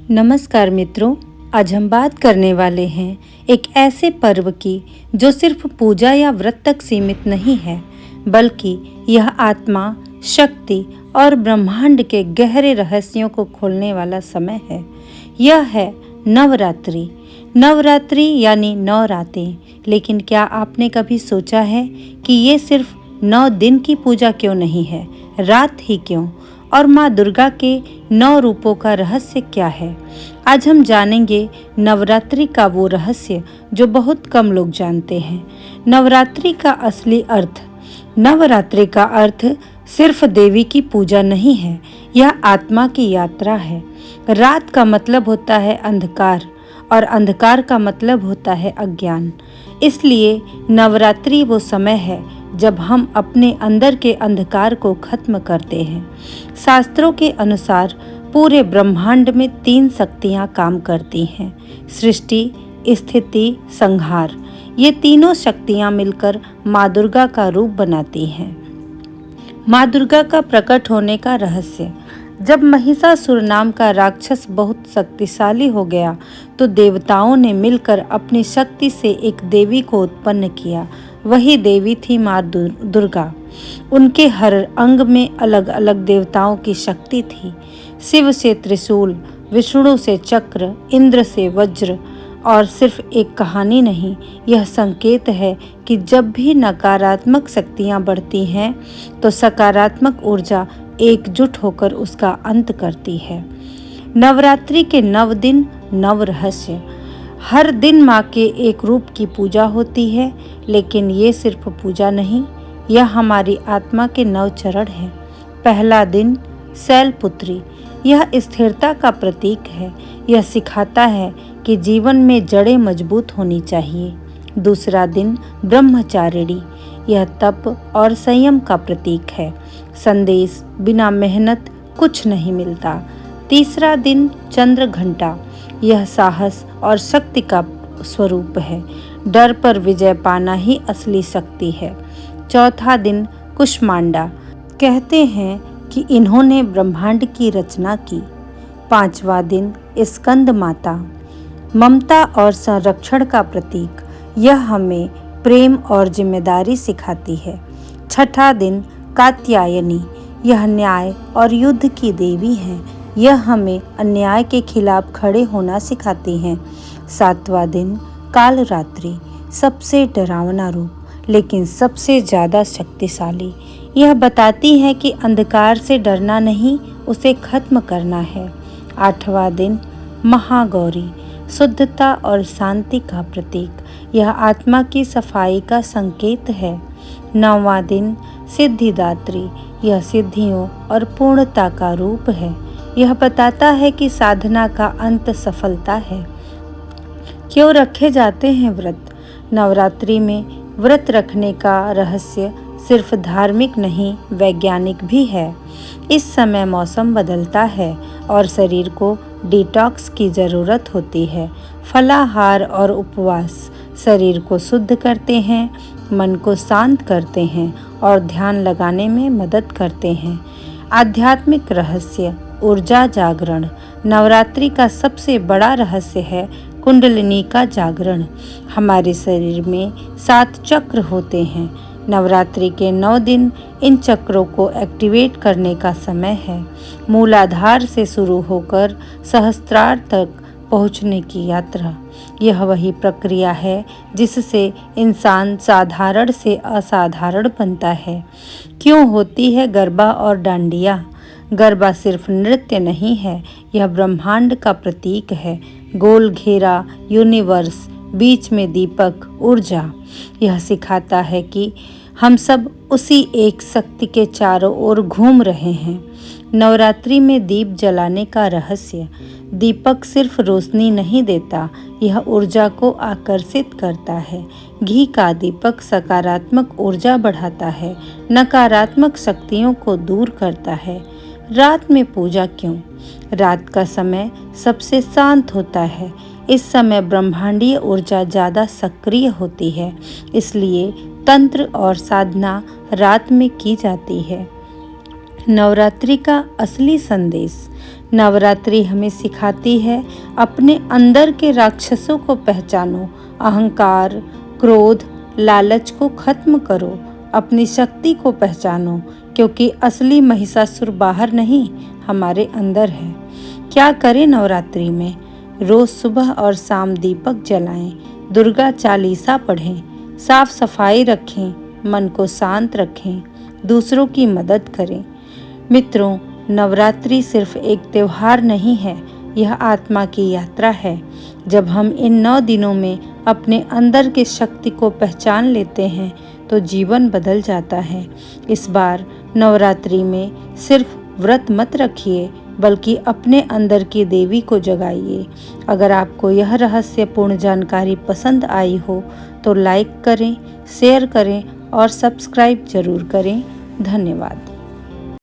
नमस्कार मित्रों, आज हम बात करने वाले हैं एक ऐसे पर्व की जो सिर्फ पूजा या व्रत तक सीमित नहीं है, बल्कि यह आत्मा, शक्ति और ब्रह्मांड के गहरे रहस्यों को खोलने वाला समय है। यह है नवरात्रि। नवरात्रि यानी 9 रातें। लेकिन क्या आपने कभी सोचा है कि ये सिर्फ 9 दिन की पूजा क्यों नहीं है, रात ही क्यों? और माँ दुर्गा के 9 रूपों का रहस्य क्या है? आज हम जानेंगे नवरात्रि का वो रहस्य जो बहुत कम लोग जानते हैं। नवरात्रि का असली अर्थ। नवरात्रि का अर्थ सिर्फ देवी की पूजा नहीं है, यह आत्मा की यात्रा है। रात का मतलब होता है अंधकार और अंधकार का मतलब होता है अज्ञान। इसलिए नवरात्रि वो समय है जब हम अपने अंदर के अंधकार को खत्म करते हैं। शास्त्रों के अनुसार पूरे ब्रह्मांड में 3 शक्तियां काम करती हैं: सृष्टि, स्थिति, संहार। ये तीनों शक्तियां मिलकर माँ दुर्गा का रूप बनाती हैं। माँ दुर्गा का प्रकट होने का रहस्य। जब महिषासुर नाम का राक्षस बहुत शक्तिशाली हो गया तो देवताओं ने मिलकर अपनी शक्ति से एक देवी को उत्पन्न किया। वही देवी थी माँ दुर्गा। उनके हर अंग में अलग अलग देवताओं की शक्ति थी। शिव से त्रिशूल, विष्णु से चक्र, इंद्र से वज्र। और सिर्फ एक कहानी नहीं, यह संकेत है कि जब भी नकारात्मक शक्तियाँ बढ़ती हैं तो सकारात्मक ऊर्जा एकजुट होकर उसका अंत करती है। नवरात्रि के 9 दिन 9 रहस्य। हर दिन माँ के एक रूप की पूजा होती है, लेकिन ये सिर्फ पूजा नहीं, यह हमारी आत्मा के 9 चरण हैं। पहला दिन शैलपुत्री। यह स्थिरता का प्रतीक है। यह सिखाता है कि जीवन में जड़ें मजबूत होनी चाहिए। दूसरा दिन ब्रह्मचारिणी। यह तप और संयम का प्रतीक है। संदेश: बिना मेहनत कुछ नहीं मिलता। तीसरा दिन चंद्र घंटा। यह साहस और शक्ति का स्वरूप है। डर पर विजय पाना ही असली शक्ति है। चौथा दिन कुष्मांडा। कहते हैं कि इन्होंने ब्रह्मांड की रचना की। पांचवा दिन स्कंद माता। ममता और संरक्षण का प्रतीक। यह हमें प्रेम और जिम्मेदारी सिखाती है। छठा दिन कात्यायनी। यह न्याय और युद्ध की देवी है। यह हमें अन्याय के खिलाफ खड़े होना सिखाती हैं। सातवां दिन कालरात्रि। सबसे डरावना रूप, लेकिन सबसे ज़्यादा शक्तिशाली। यह बताती है कि अंधकार से डरना नहीं, उसे खत्म करना है। आठवां दिन महागौरी। शुद्धता और शांति का प्रतीक। यह आत्मा की सफाई का संकेत है। 9वां दिन सिद्धिदात्री। यह सिद्धियों और पूर्णता का रूप है। यह बताता है कि साधना का अंत सफलता है। क्यों रखे जाते हैं व्रत? नवरात्रि में व्रत रखने का रहस्य सिर्फ धार्मिक नहीं, वैज्ञानिक भी है। इस समय मौसम बदलता है और शरीर को डिटॉक्स की ज़रूरत होती है। फलाहार और उपवास शरीर को शुद्ध करते हैं, मन को शांत करते हैं और ध्यान लगाने में मदद करते हैं। आध्यात्मिक रहस्य: ऊर्जा जागरण। नवरात्रि का सबसे बड़ा रहस्य है कुंडलिनी का जागरण। हमारे शरीर में 7 चक्र होते हैं। नवरात्रि के 9 दिन इन चक्रों को एक्टिवेट करने का समय है। मूलाधार से शुरू होकर सहस्त्रार तक पहुंचने की यात्रा। यह वही प्रक्रिया है जिससे इंसान साधारण से असाधारण बनता है। क्यों होती है गरबा और डांडिया? गरबा सिर्फ नृत्य नहीं है, यह ब्रह्मांड का प्रतीक है। गोल घेरा, यूनिवर्स, बीच में दीपक, ऊर्जा। यह सिखाता है कि हम सब उसी एक शक्ति के चारों ओर घूम रहे हैं। नवरात्रि में दीप जलाने का रहस्य। दीपक सिर्फ रोशनी नहीं देता, यह ऊर्जा को आकर्षित करता है। घी का दीपक सकारात्मक ऊर्जा बढ़ाता है, नकारात्मक शक्तियों को दूर करता है। रात में पूजा क्यों? रात का समय सबसे शांत होता है। इस समय ब्रह्मांडीय ऊर्जा ज़्यादा सक्रिय होती है, इसलिए तंत्र और साधना रात में की जाती है। नवरात्रि का असली संदेश। नवरात्रि हमें सिखाती है अपने अंदर के राक्षसों को पहचानो, अहंकार, क्रोध, लालच को खत्म करो, अपनी शक्ति को पहचानो, क्योंकि असली महिषासुर बाहर नहीं, हमारे अंदर है। क्या करें नवरात्रि में? रोज सुबह और शाम दीपक जलाएं, दुर्गा चालीसा पढ़ें, साफ सफाई रखें, मन को शांत रखें, दूसरों की मदद करें। मित्रों, नवरात्रि सिर्फ एक त्योहार नहीं है, यह आत्मा की यात्रा है। जब हम इन 9 दिनों में अपने अंदर की शक्ति को पहचान लेते हैं तो जीवन बदल जाता है। इस बार नवरात्रि में सिर्फ व्रत मत रखिए, बल्कि अपने अंदर की देवी को जगाइए। अगर आपको यह रहस्यपूर्ण जानकारी पसंद आई हो तो लाइक करें, शेयर करें और सब्सक्राइब जरूर करें। धन्यवाद।